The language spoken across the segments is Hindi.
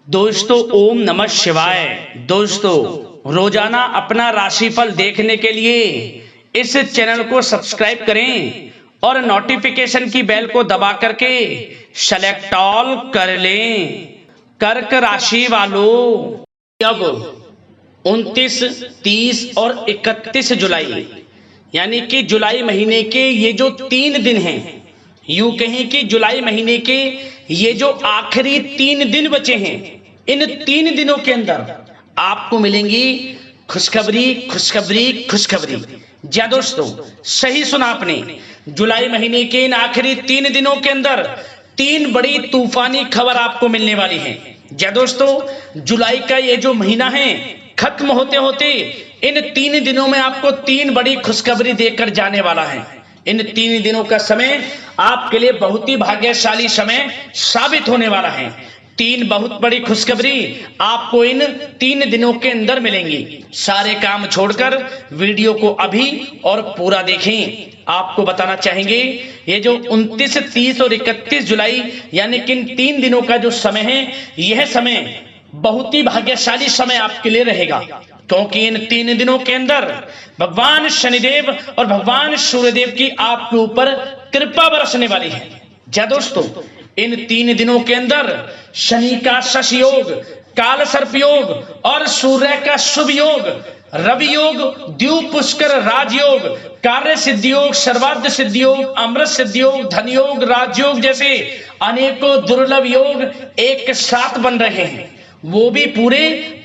दोस्तों ओम नमः शिवाय। दोस्तों रोजाना अपना राशिफल देखने के लिए इस चैनल को सब्सक्राइब करें और नोटिफिकेशन की बेल को दबा करके सेलेक्ट ऑल कर लें। कर्क राशि वालों, अब 29, 30 और 31 जुलाई यानी कि जुलाई महीने के ये जो 3 दिन हैं, यूं कहें कि जुलाई महीने के ये जो आखिरी 3 दिन बचे हैं, इन 3 दिनों के अंदर आपको मिलेंगी खुशखबरी खुशखबरी खुशखबरी। जी दोस्तों, सही सुना आपने। जुलाई महीने के इन आखिरी 3 दिनों के अंदर 3 बड़ी तूफानी खबर आपको मिलने वाली है। जी दोस्तों, जुलाई का ये जो महीना है खत्म होते होते इन 3 दिनों में आपको 3 बड़ी खुशखबरी देकर जाने वाला है। इन 3 दिनों का समय आपके लिए बहुत ही भाग्यशाली समय साबित होने वाला है। 3 बहुत बड़ी खुशखबरी आपको इन 3 दिनों के अंदर मिलेंगी। सारे काम छोड़कर वीडियो को अभी और पूरा देखें। आपको बताना चाहेंगे ये जो 29, 30 और 31 जुलाई यानी कि इन 3 दिनों का जो समय है, यह समय बहुत ही भाग्यशाली समय आपके लिए रहेगा, क्योंकि इन 3 दिनों के अंदर भगवान शनिदेव और भगवान सूर्यदेव की आपके ऊपर कृपा बरसने वाली है। जी दोस्तों, इन 3 दिनों के अंदर शनि का शश योग, काल सर्प योग और सूर्य का शुभ योग, रवि योग, द्वीप पुष्कर राजयोग, कार्य सिद्धि योग, सर्वार्थ सिद्धि योग, अमृत सिद्धि योग, धन योग, राजयोग जैसे अनेकों दुर्लभ योग एक साथ बन रहे हैं, वो भी पूरे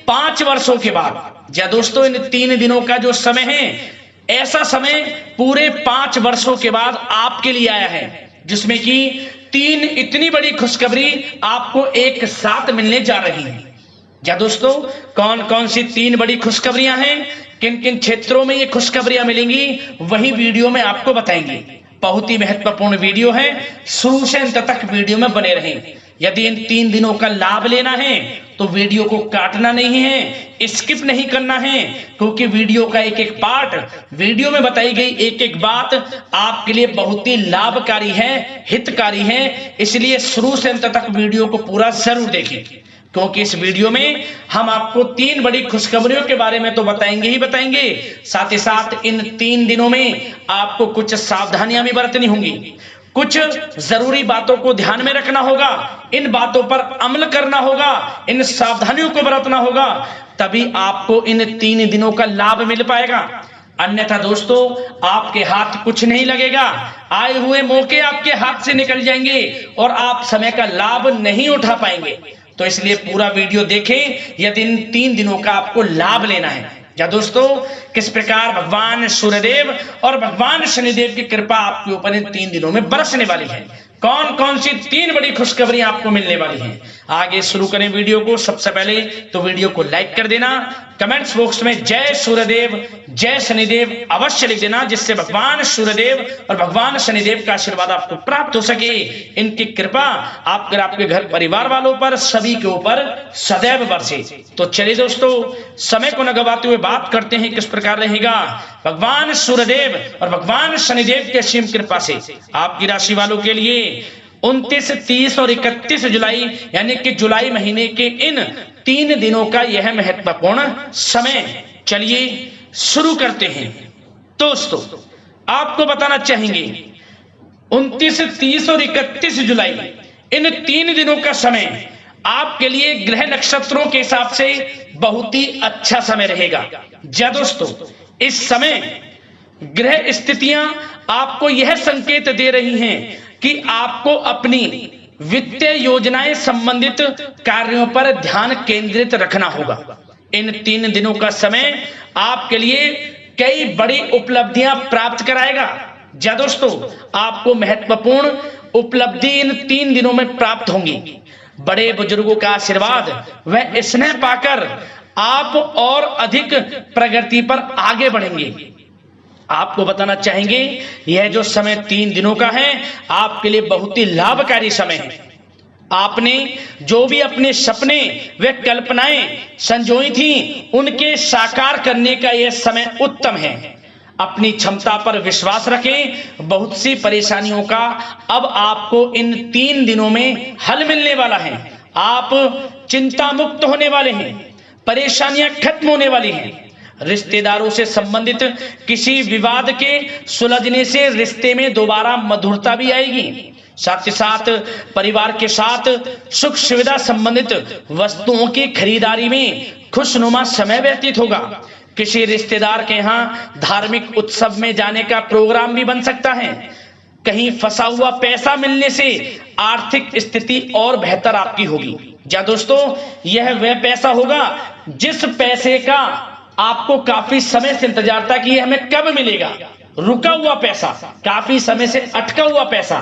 5 वर्षों के बाद। जी दोस्तों, इन 3 दिनों का जो समय है, ऐसा समय पूरे 5 वर्षों के बाद आपके लिए आया है, जिसमें कि 3 इतनी बड़ी खुशखबरी आपको एक साथ मिलने जा रही है। जी दोस्तों, कौन कौन सी 3 बड़ी खुशखबरियां हैं, किन किन क्षेत्रों में ये खुशखबरियां मिलेंगी, वही वीडियो में आपको बताएंगे। बहुत ही महत्वपूर्ण वीडियो है, शुरू से अंत तक वीडियो में बने रहें। यदि इन 3 दिनों का लाभ लेना है तो वीडियो को काटना नहीं है, स्किप नहीं करना है, क्योंकि वीडियो का एक एक पार्ट, वीडियो में बताई गई एक एक बात आपके लिए बहुत ही लाभकारी है, हितकारी है। इसलिए शुरू से अंत तक वीडियो को पूरा जरूर देखें, क्योंकि इस वीडियो में हम आपको 3 बड़ी खुशखबरियों के बारे में तो बताएंगे ही बताएंगे, साथ ही साथ इन 3 दिनों में आपको कुछ सावधानियां भी बरतनी होंगी, कुछ जरूरी बातों को ध्यान में रखना होगा, इन बातों पर अमल करना होगा, इन सावधानियों को बरतना होगा, तभी आपको इन 3 दिनों का लाभ मिल पाएगा। अन्यथा दोस्तों, आपके हाथ कुछ नहीं लगेगा, आए हुए मौके आपके हाथ से निकल जाएंगे और आप समय का लाभ नहीं उठा पाएंगे। तो इसलिए पूरा वीडियो देखें यदि इन 3 दिनों का आपको लाभ लेना है। या दोस्तों, किस प्रकार भगवान सूर्यदेव और भगवान शनिदेव की कृपा आपके ऊपर इन 3 दिनों में बरसने वाली है, कौन कौन सी 3 बड़ी खुशखबरी आपको मिलने वाली हैं। आगे शुरू करें वीडियो को। सबसे पहले तो वीडियो को लाइक कर देना, कमेंट्स बॉक्स में जय सूर्यदेव जय शनिदेव अवश्य लिख देना, जिससे भगवान सूर्यदेव और भगवान शनिदेव का आशीर्वाद आपको प्राप्त हो सके, इनकी कृपा आपके घर परिवार वालों पर सभी के ऊपर सदैव बरसे। तो चलिए दोस्तों, समय को न गवाते हुए बात करते हैं किस प्रकार रहेगा भगवान सूर्यदेव और भगवान शनिदेव की असीम कृपा से आपकी राशि वालों के लिए 29, 30 और 31 जुलाई यानी कि जुलाई महीने के इन 3 दिनों का यह महत्वपूर्ण समय। चलिए शुरू करते हैं। दोस्तों, आपको बताना चाहेंगे 29, 30 और 31 जुलाई इन 3 दिनों का समय आपके लिए ग्रह नक्षत्रों के हिसाब से बहुत ही अच्छा समय रहेगा। जी दोस्तों, इस समय ग्रह स्थितियां आपको यह संकेत दे रही हैं कि आपको अपनी वित्तीय योजनाएं संबंधित कार्यों पर ध्यान केंद्रित रखना होगा। इन 3 दिनों का समय आपके लिए कई बड़ी उपलब्धियां प्राप्त कराएगा। जी दोस्तों, आपको महत्वपूर्ण उपलब्धि इन 3 दिनों में प्राप्त होंगी। बड़े बुजुर्गों का आशीर्वाद व स्नेह पाकर आप और अधिक प्रगति पर आगे बढ़ेंगे। आपको बताना चाहेंगे यह जो समय 3 दिनों का है आपके लिए बहुत ही लाभकारी समय है। आपने जो भी अपने सपने व कल्पनाएं संजोई थी, उनके साकार करने का यह समय उत्तम है। अपनी क्षमता पर विश्वास रखें। बहुत सी परेशानियों का अब आपको इन 3 दिनों में हल मिलने वाला है। आप चिंता मुक्त होने वाले हैं, परेशानियां खत्म होने वाली हैं। रिश्तेदारों से संबंधित किसी विवाद के सुलझने से रिश्ते में दोबारा मधुरता भी आएगी। साथ ही साथ परिवार के साथ सुख सुविधा संबंधित वस्तुओं की खरीदारी में खुशनुमा समय व्यतीत होगा। किसी रिश्तेदार के यहाँ धार्मिक उत्सव में जाने का प्रोग्राम भी बन सकता है। कहीं फंसा हुआ पैसा मिलने से आर्थिक स्थिति और बेहतर आपकी होगी। क्या दोस्तों, यह वह पैसा होगा जिस पैसे का आपको काफी समय से इंतजार था कि यह हमें कब मिलेगा। रुका हुआ पैसा, काफी समय से अटका हुआ पैसा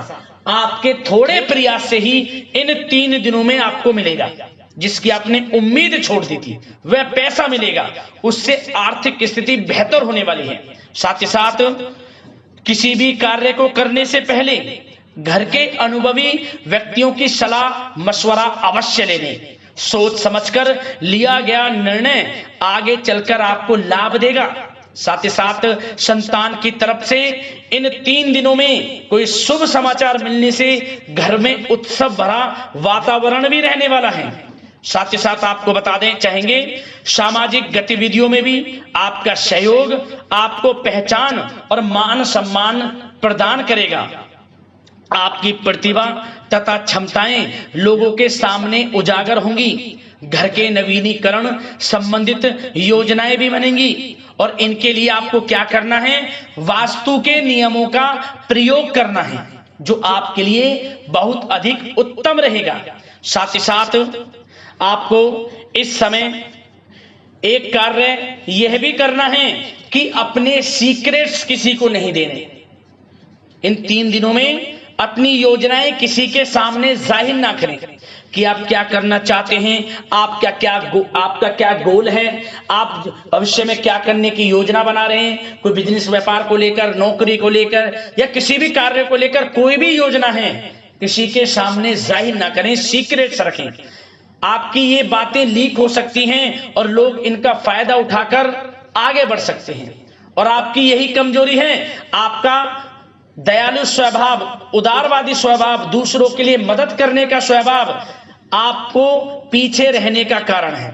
आपके थोड़े प्रयास से ही इन 3 दिनों में आपको मिलेगा। जिसकी आपने उम्मीद छोड़ दी थी वह पैसा मिलेगा, उससे आर्थिक स्थिति बेहतर होने वाली है। साथ ही साथ किसी भी कार्य को करने से पहले घर के अनुभवी व्यक्तियों की सलाह मशवरा अवश्य ले लें। सोच समझकर लिया गया निर्णय आगे चलकर आपको लाभ देगा। साथ ही साथ संतान की तरफ से इन 3 दिनों में कोई शुभ समाचार मिलने से घर में उत्सव भरा वातावरण भी रहने वाला है। साथ ही साथ आपको बता दें चाहेंगे, सामाजिक गतिविधियों में भी आपका सहयोग आपको पहचान और मान सम्मान प्रदान करेगा। आपकी प्रतिभा तथा क्षमताएं लोगों के सामने उजागर होंगी। घर के नवीनीकरण संबंधित योजनाएं भी बनेंगी और इनके लिए आपको क्या करना है, वास्तु के नियमों का प्रयोग करना है, जो आपके लिए बहुत अधिक उत्तम रहेगा। साथ ही साथ आपको इस समय एक कार्य यह भी करना है कि अपने सीक्रेट्स किसी को नहीं देने। इन 3 दिनों में अपनी योजनाएं किसी के सामने जाहिर ना करें कि आप क्या करना चाहते हैं, आपका क्या गोल है, आप भविष्य में क्या करने की योजना बना रहे हैं। कोई बिजनेस व्यापार को लेकर, नौकरी को लेकर या किसी भी कार्य को लेकर कोई भी योजना है, किसी के सामने जाहिर ना करें, सीक्रेट्स रखें। आपकी ये बातें लीक हो सकती हैं और लोग इनका फायदा उठाकर आगे बढ़ सकते हैं। और आपकी यही कमजोरी है, आपका दयालु स्वभाव, उदारवादी स्वभाव, दूसरों के लिए मदद करने का स्वभाव आपको पीछे रहने का कारण है।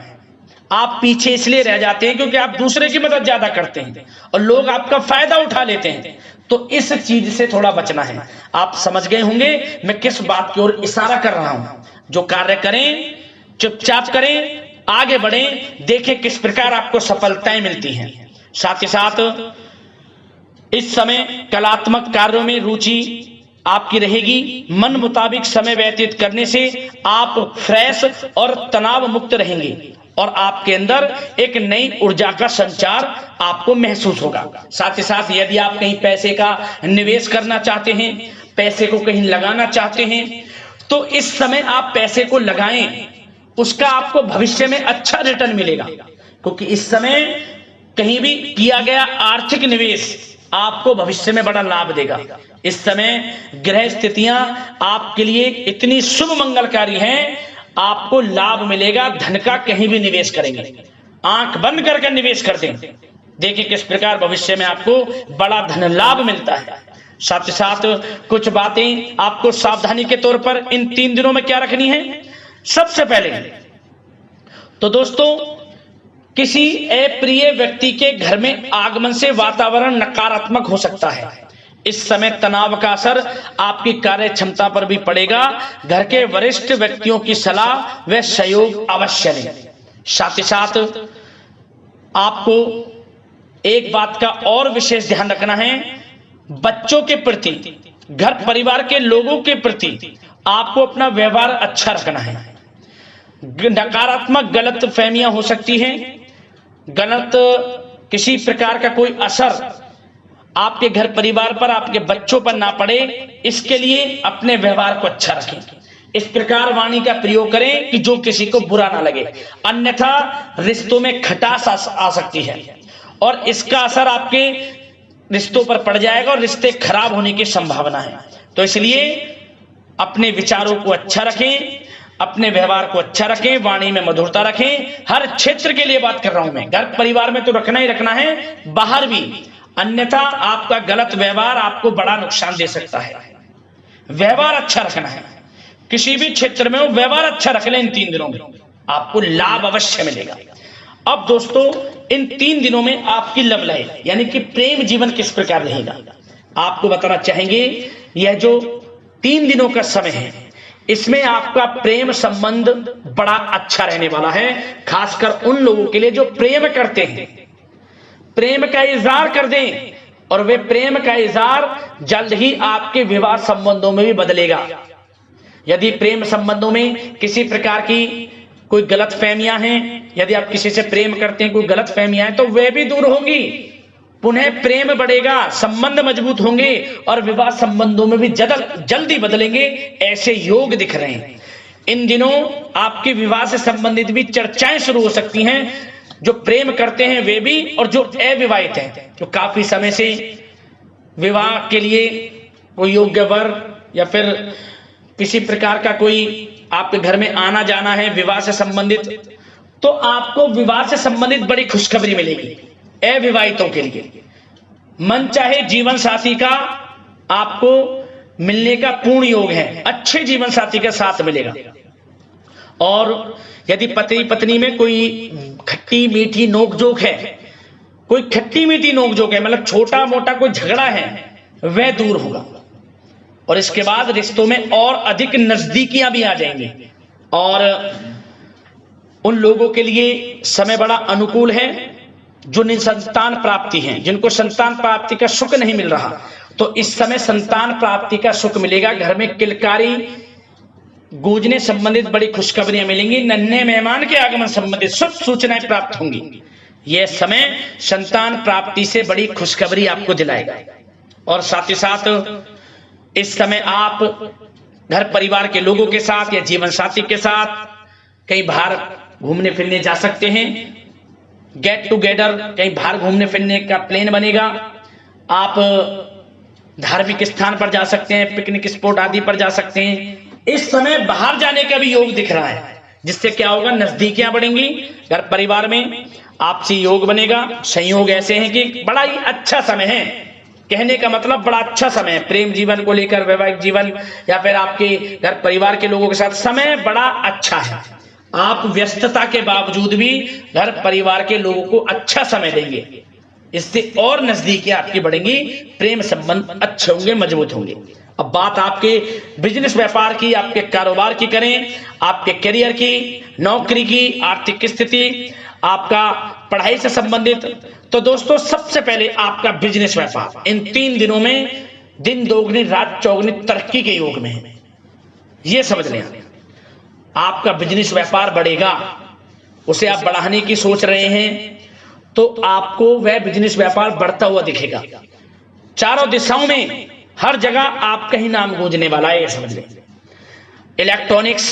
आप पीछे इसलिए रह जाते हैं क्योंकि आप दूसरे की मदद ज्यादा करते हैं और लोग आपका फायदा उठा लेते हैं। तो इस चीज से थोड़ा बचना है। आप समझ गए होंगे मैं किस बात की ओर इशारा कर रहा हूं। जो कार्य करें चुपचाप करें, आगे बढ़ें, देखें किस प्रकार आपको सफलताएं मिलती हैं। साथ ही साथ इस समय कलात्मक कार्यों में रुचि आपकी रहेगी। मन मुताबिक समय व्यतीत करने से आप फ्रेश और तनाव मुक्त रहेंगे और आपके अंदर एक नई ऊर्जा का संचार आपको महसूस होगा। साथ ही साथ यदि आप कहीं पैसे का निवेश करना चाहते हैं, पैसे को कहीं लगाना चाहते हैं, तो इस समय आप पैसे को लगाएं, उसका आपको भविष्य में अच्छा रिटर्न मिलेगा। क्योंकि इस समय कहीं भी किया गया आर्थिक निवेश आपको भविष्य में बड़ा लाभ देगा। इस समय ग्रह स्थितियां आपके लिए इतनी शुभ मंगलकारी हैं, आपको लाभ मिलेगा। धन का कहीं भी निवेश करेंगे, आंख बंद करके निवेश कर दें, देखिए किस प्रकार भविष्य में आपको बड़ा धन लाभ मिलता है। साथ ही साथ कुछ बातें आपको सावधानी के तौर पर इन 3 दिनों में क्या रखनी है। सबसे पहले तो दोस्तों, किसी अप्रिय व्यक्ति के घर में आगमन से वातावरण नकारात्मक हो सकता है। इस समय तनाव का असर आपकी कार्य क्षमता पर भी पड़ेगा। घर के वरिष्ठ व्यक्तियों की सलाह व सहयोग अवश्य लें। साथ ही साथ आपको एक बात का और विशेष ध्यान रखना है, बच्चों के प्रति, घर परिवार के लोगों के प्रति आपको अपना व्यवहार अच्छा रखना है। नकारात्मक गलत फहमियां हो सकती हैं, गलत किसी प्रकार का कोई असर आपके घर परिवार पर, आपके बच्चों पर ना पड़े, इसके लिए अपने व्यवहार को अच्छा रखें। इस प्रकार वाणी का प्रयोग करें कि जो किसी को बुरा ना लगे, अन्यथा रिश्तों में खटास आ सकती है और इसका असर आपके रिश्तों पर पड़ जाएगा और रिश्ते खराब होने की संभावना है। तो इसलिए अपने विचारों को अच्छा रखें, अपने व्यवहार को अच्छा रखें, वाणी में मधुरता रखें। हर क्षेत्र के लिए बात कर रहा हूं मैं, घर परिवार में तो रखना ही रखना है, बाहर भी, अन्यथा आपका गलत व्यवहार आपको बड़ा नुकसान दे सकता है। व्यवहार अच्छा रखना है। किसी भी क्षेत्र में हो, व्यवहार अच्छा रख लें इन 3 दिनों में, आपको लाभ अवश्य मिलेगा। अब दोस्तों इन 3 दिनों में आपकी लव लाइफ यानी कि प्रेम जीवन किस प्रकार रहेगा, आपको बताना चाहेंगे। यह जो 3 दिनों का समय है, इसमें आपका प्रेम संबंध बड़ा अच्छा रहने वाला है, खासकर उन लोगों के लिए जो प्रेम करते हैं। प्रेम का इजहार कर दें और वे प्रेम का इजहार जल्द ही आपके विवाह संबंधों में भी बदलेगा। यदि प्रेम संबंधों में किसी प्रकार की कोई गलत फहमियां हैं, यदि आप किसी से प्रेम करते हैं, कोई गलत फहमियां हैं, तो वे भी दूर होंगी, पुनः प्रेम बढ़ेगा, संबंध मजबूत होंगे और विवाह संबंधों में भी जल्दी बदलेंगे, ऐसे योग दिख रहे हैं। इन दिनों आपके विवाह से संबंधित भी चर्चाएं शुरू हो सकती हैं, जो प्रेम करते हैं वे भी और जो अविवाहित हैं, जो काफी समय से विवाह के लिए कोई योग्य वर या फिर किसी प्रकार का कोई आपके घर में आना जाना है विवाह से संबंधित, तो आपको विवाह से संबंधित बड़ी खुशखबरी मिलेगी। अविवाहितों के लिए मन चाहे जीवन साथी का आपको मिलने का पूर्ण योग है, अच्छे जीवन साथी का साथ मिलेगा। और यदि पति पत्नी में कोई खट्टी मीठी नोकझोंक है, कोई खट्टी मीठी नोकझोंक है, मतलब छोटा मोटा कोई झगड़ा है, वह दूर होगा और इसके बाद रिश्तों में और अधिक नजदीकियां भी आ जाएंगी। और उन लोगों के लिए समय बड़ा अनुकूल है जो निसंतान प्राप्ति है, जिनको संतान प्राप्ति का सुख नहीं मिल रहा, तो इस समय संतान प्राप्ति का सुख मिलेगा। घर में किलकारी गूंजने संबंधित बड़ी खुशखबरियां मिलेंगी। नन्हे मेहमान के आगमन संबंधित शुभ सूचनाएं प्राप्त होंगी। यह समय संतान प्राप्ति से बड़ी खुशखबरी आपको दिलाएगा। और साथ ही साथ इस समय आप घर परिवार के लोगों के साथ या जीवन साथी के साथ कहीं बाहर घूमने फिरने जा सकते हैं। गेट टुगेदर कहीं बाहर घूमने फिरने का प्लान बनेगा। आप धार्मिक स्थान पर जा सकते हैं, पिकनिक स्पॉट आदि पर जा सकते हैं। इस समय बाहर जाने का भी योग दिख रहा है, जिससे क्या होगा, नजदीकियां बढ़ेंगी, घर परिवार में आपसी योग बनेगा। संयोग ऐसे हैं कि बड़ा ही अच्छा समय है, कहने का मतलब बड़ा अच्छा समय है प्रेम जीवन को लेकर, वैवाहिक जीवन या फिर आपके घर परिवार के लोगों के साथ समय बड़ा अच्छा है। आप व्यस्तता के बावजूद भी घर परिवार के लोगों को अच्छा समय देंगे, इससे और नजदीकियां आपकी बढ़ेंगी, प्रेम संबंध अच्छे होंगे, मजबूत होंगे। अब बात आपके बिजनेस व्यापार की, आपके कारोबार की करें, आपके करियर की, नौकरी की, आर्थिक स्थिति, आपका पढ़ाई से संबंधित, तो दोस्तों सबसे पहले आपका बिजनेस व्यापार इन 3 दिनों में दिन दोगुनी रात चौगुनी तरक्की के योग में है। यह समझ लें, आपका बिजनेस व्यापार बढ़ेगा, उसे आप बढ़ाने की सोच रहे हैं तो आपको वह बिजनेस व्यापार बढ़ता हुआ दिखेगा। चारों दिशाओं में हर जगह आपका ही नाम गूंजने वाला है, यह समझ लें। इलेक्ट्रॉनिक्स,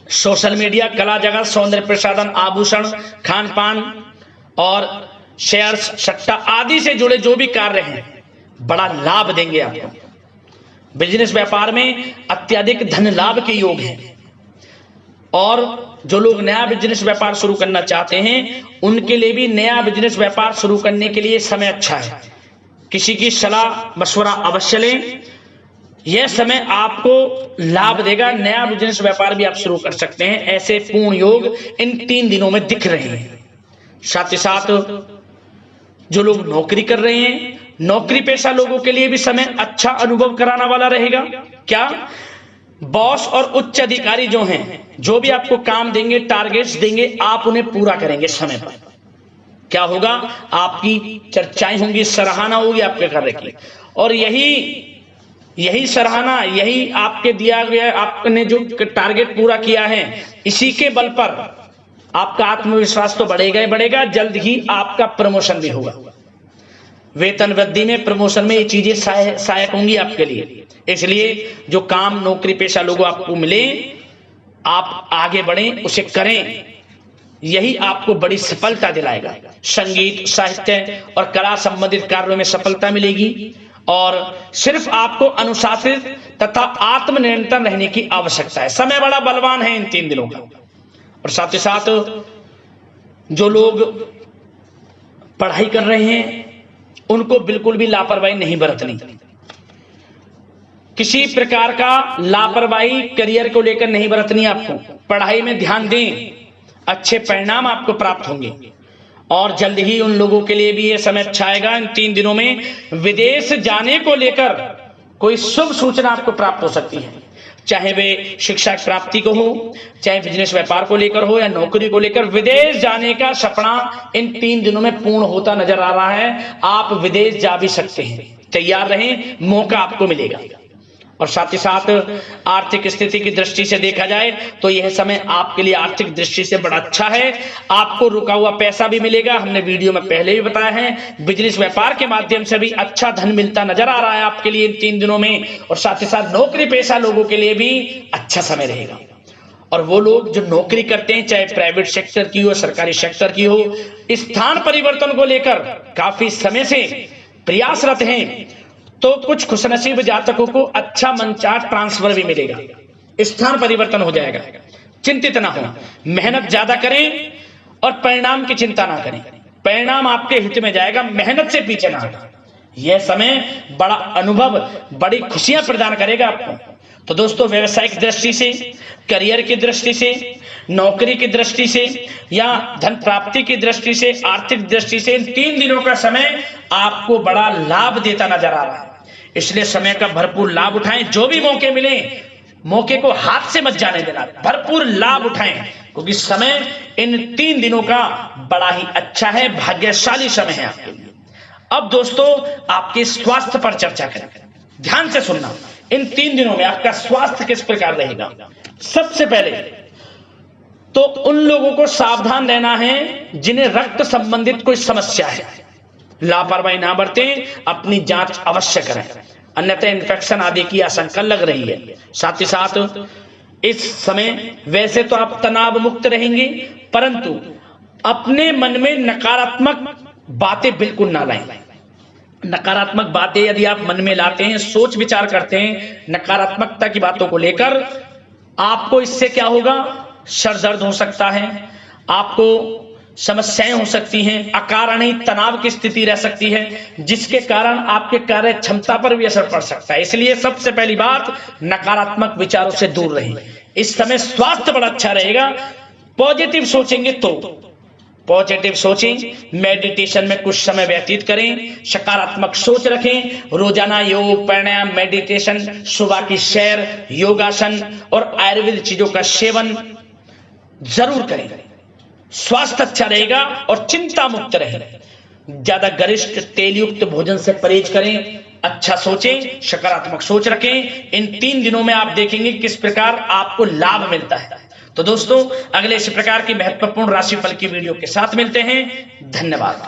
सोशल मीडिया, कला जगत, सौंदर्य प्रसाधन, आभूषण, खान पान और शेयर्स, सट्टा आदि से जुड़े जो भी कार्य हैं बड़ा लाभ देंगे आपको। बिजनेस व्यापार में अत्यधिक धन लाभ के योग हैं। और जो लोग नया बिजनेस व्यापार शुरू करना चाहते हैं उनके लिए भी नया बिजनेस व्यापार शुरू करने के लिए समय अच्छा है। किसी की सलाह मशवरा अवश्य लें, यह समय आपको लाभ देगा। नया बिजनेस व्यापार भी आप शुरू कर सकते हैं, ऐसे पूर्ण योग इन 3 दिनों में दिख रहे हैं। साथ ही साथ जो लोग नौकरी कर रहे हैं, नौकरी पेशा लोगों के लिए भी समय अच्छा अनुभव कराने वाला रहेगा। क्या बॉस और उच्च अधिकारी जो हैं, जो भी आपको काम देंगे, टारगेट्स देंगे, आप उन्हें पूरा करेंगे समय पर। क्या होगा, आपकी चर्चाएं होंगी, सराहना होगी आपके कार्य की, और यही सराहना, यही आपके दिया गया, आपने जो टारगेट पूरा किया है, इसी के बल पर आपका आत्मविश्वास तो बढ़ेगा ही बढ़ेगा। जल्द ही आपका प्रमोशन भी होगा। वेतन वृद्धि में, प्रमोशन में ये चीजें सहायक होंगी आपके लिए। इसलिए जो काम नौकरी पेशा लोगों आपको मिले, आप आगे बढ़ें, उसे करें, यही आपको बड़ी सफलता दिलाएगा। संगीत, साहित्य और कला संबंधित कार्यों में सफलता मिलेगी और सिर्फ आपको अनुशासित तथा आत्मनियंत्रण रहने की आवश्यकता है। समय बड़ा बलवान है इन 3 दिनों का। और साथ ही साथ जो लोग पढ़ाई कर रहे हैं उनको बिल्कुल भी लापरवाही नहीं बरतनी। किसी प्रकार का लापरवाही करियर को लेकर नहीं बरतनी आपको। पढ़ाई में ध्यान दें, अच्छे परिणाम आपको प्राप्त होंगे। और जल्द ही उन लोगों के लिए भी यह समय अच्छा आएगा, इन 3 दिनों में विदेश जाने को लेकर कोई शुभ सूचना आपको प्राप्त हो सकती है। चाहे वे शिक्षा प्राप्ति को हो, चाहे बिजनेस व्यापार को लेकर हो या नौकरी को लेकर, विदेश जाने का सपना इन 3 दिनों में पूर्ण होता नजर आ रहा है। आप विदेश जा भी सकते हैं, तैयार रहें, मौका आपको मिलेगा। और साथ ही साथ आर्थिक स्थिति की दृष्टि से देखा जाए तो यह समय आपके लिए आर्थिक दृष्टि से बड़ा अच्छा है। आपको रुका हुआ पैसा भी मिलेगा, हमने वीडियो में पहले भी बताया है। बिजनेस व्यापार के माध्यम से भी अच्छा धन मिलता नजर आ रहा है आपके लिए इन 3 दिनों में। और साथ ही साथ नौकरी पेशा लोगों के लिए भी अच्छा समय रहेगा। और वो लोग जो नौकरी करते हैं, चाहे प्राइवेट सेक्टर की हो, सरकारी सेक्टर की हो, स्थान परिवर्तन को लेकर काफी समय से प्रयासरत हैं, तो कुछ खुशनसीब जातकों को अच्छा मनचाहा ट्रांसफर भी मिलेगा, स्थान परिवर्तन हो जाएगा। चिंतित ना हो, मेहनत ज्यादा करें और परिणाम की चिंता ना करें। परिणाम आपके हित में जाएगा, मेहनत से पीछे ना हटें। यह समय बड़ा अनुभव, बड़ी खुशियां प्रदान करेगा आपको। तो दोस्तों, व्यवसायिक दृष्टि से, करियर की दृष्टि से, नौकरी की दृष्टि से या धन प्राप्ति की दृष्टि से, आर्थिक दृष्टि से इन 3 दिनों का समय आपको बड़ा लाभ देता नजर आ रहा है। इसलिए समय का भरपूर लाभ उठाएं। जो भी मौके मिले, मौके को हाथ से मत जाने देना, भरपूर लाभ उठाएं, क्योंकि समय इन 3 दिनों का बड़ा ही अच्छा है, भाग्यशाली समय है आपके लिए। अब दोस्तों, आपके स्वास्थ्य पर चर्चा करें। ध्यान से सुनना, इन 3 दिनों में आपका स्वास्थ्य किस प्रकार रहेगा। सबसे पहले तो उन लोगों को सावधान रहना है जिन्हें रक्त संबंधित कोई समस्या है। लापरवाही ना बरतें, अपनी जांच अवश्य करें, अन्यथा इन्फेक्शन आदि की आशंका लग रही है। साथ ही साथ इस समय वैसे तो आप तनाव मुक्त रहेंगे, परंतु अपने मन में नकारात्मक बातें बिल्कुल ना लाएं। नकारात्मक बातें यदि आप मन में लाते हैं, सोच विचार करते हैं नकारात्मकता की बातों को लेकर, आपको इससे क्या होगा, सर दर्द हो सकता है, आपको समस्याएं हो सकती हैं, अकारणीय तनाव की स्थिति रह सकती है, जिसके कारण आपके कार्य क्षमता पर भी असर पड़ सकता है। इसलिए सबसे पहली बात, नकारात्मक विचारों से दूर रहें। इस समय स्वास्थ्य बड़ा अच्छा रहेगा। पॉजिटिव सोचेंगे तो पॉजिटिव सोचें, मेडिटेशन में कुछ समय व्यतीत करें, सकारात्मक सोच रखें, रोजाना योग, प्राणायाम, मेडिटेशन, सुबह की सैर, योगासन और आयुर्वेद चीजों का सेवन जरूर करें। स्वास्थ्य अच्छा रहेगा और चिंता मुक्त रहें। ज्यादा गरिष्ठ तेल युक्त भोजन से परहेज करें, अच्छा सोचें, सकारात्मक सोच रखें। इन 3 दिनों में आप देखेंगे किस प्रकार आपको लाभ मिलता है। तो दोस्तों, अगले इस प्रकार की महत्वपूर्ण राशिफल की वीडियो के साथ मिलते हैं। धन्यवाद।